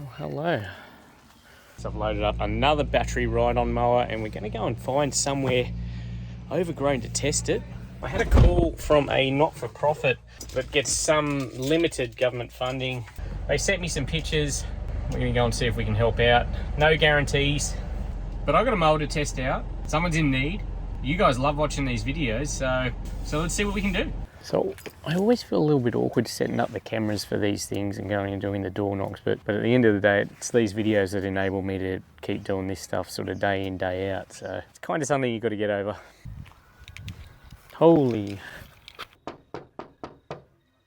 Oh, hello. So I've loaded up another battery ride-on mower and we're going to go and find somewhere overgrown to test it. I had a call from a not-for-profit that gets some limited government funding. They sent me some pictures. We're going to go and see if we can help out. No guarantees, but I've got a mower to test out. Someone's in need. You guys love watching these videos, so let's see what we can do. So I always feel a little bit awkward setting up the cameras for these things and going and doing the door knocks, but at the end of the day, it's these videos that enable me to keep doing this stuff sort of day in, day out. So it's kind of something you've got to get over. Holy.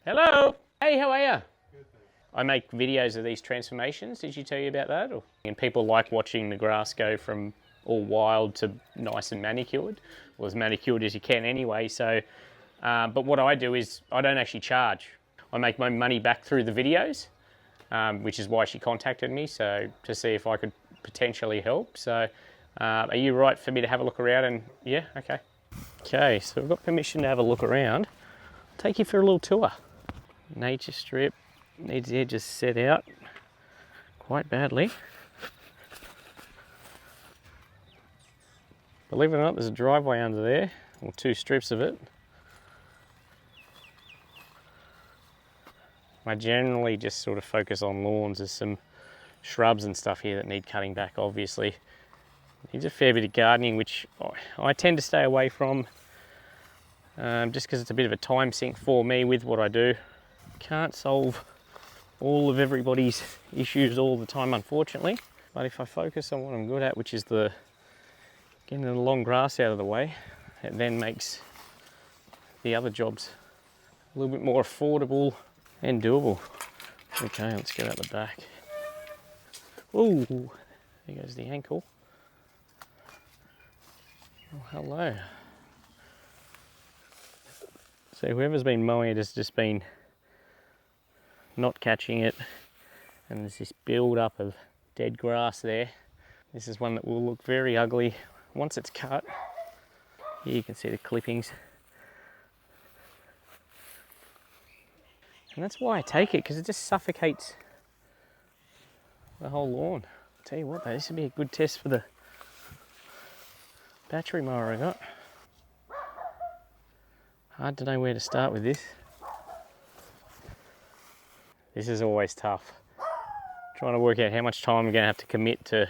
Hello. Hey, how are you? I make videos of these transformations. Did she tell you about that? And people like watching the grass go from all wild to nice and manicured, or as manicured as you can anyway. So, but what I do is I don't actually charge. I make my money back through the videos, which is why she contacted me, so to see if I could potentially help. So, are you right for me to have a look around? And yeah, okay. Okay, so we've got permission to have a look around. I'll take you for a little tour. Nature strip needs the edges set out quite badly. Believe it or not, there's a driveway under there, or two strips of it. I generally just sort of focus on lawns. There's some shrubs and stuff here that need cutting back, obviously. Needs a fair bit of gardening, which I tend to stay away from, just because it's a bit of a time sink for me with what I do. Can't solve all of everybody's issues all the time, unfortunately. But if I focus on what I'm good at, which is getting the long grass out of the way, it then makes the other jobs a little bit more affordable and doable. Okay, let's get out the back. Ooh, there goes the ankle. Oh, hello. So whoever's been mowing it has just been not catching it, and there's this build up of dead grass there. This is one that will look very ugly once it's cut. Here you can see the clippings. And that's why I take it, because it just suffocates the whole lawn. I'll tell you what though, this would be a good test for the battery mower I got. Hard to know where to start with this. This is always tough. Trying to work out how much time I'm going to have to commit to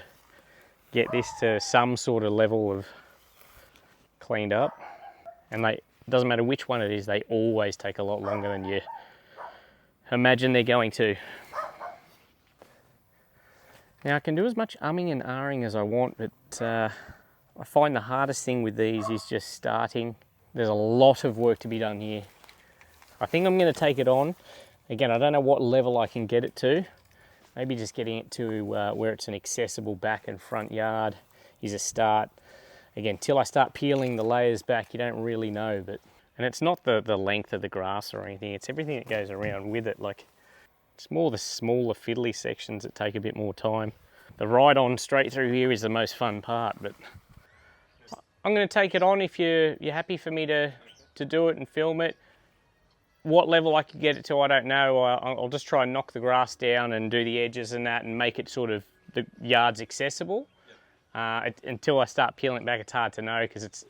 get this to some sort of level of cleaned up. And it doesn't matter which one it is, they always take a lot longer than you imagine they're going to. Now I can do as much umming and ahhing as I want, but I find the hardest thing with these is just starting. There's a lot of work to be done here. I think I'm going to take it on. Again, I don't know what level I can get it to. Maybe just getting it to where it's an accessible back and front yard is a start. Again, till I start peeling the layers back, you don't really know. And it's not the length of the grass or anything, it's everything that goes around with it. Like, it's more the smaller fiddly sections that take a bit more time. The ride on straight through here is the most fun part, but I'm going to take it on if you're happy for me to do it and film it. What level I could get it to, I don't know. I'll just try and knock the grass down and do the edges and that and make it sort of the yards accessible. Until I start peeling it back, it's hard to know, because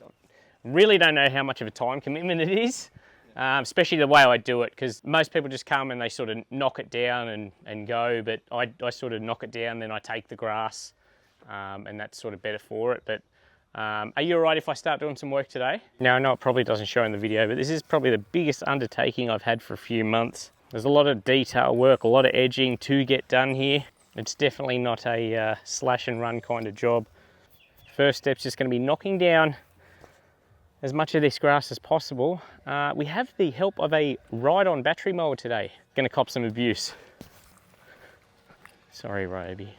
really don't know how much of a time commitment it is, especially the way I do it, because most people just come and they sort of knock it down and go, but I sort of knock it down, then I take the grass, and that's sort of better for it. But are you all right if I start doing some work today? Now, I know it probably doesn't show in the video, but this is probably the biggest undertaking I've had for a few months. There's a lot of detail work, a lot of edging to get done here. It's definitely not a slash and run kind of job. First step's just going to be knocking down as much of this grass as possible. We have the help of a ride-on battery mower today. Going to cop some abuse. Sorry, Roby.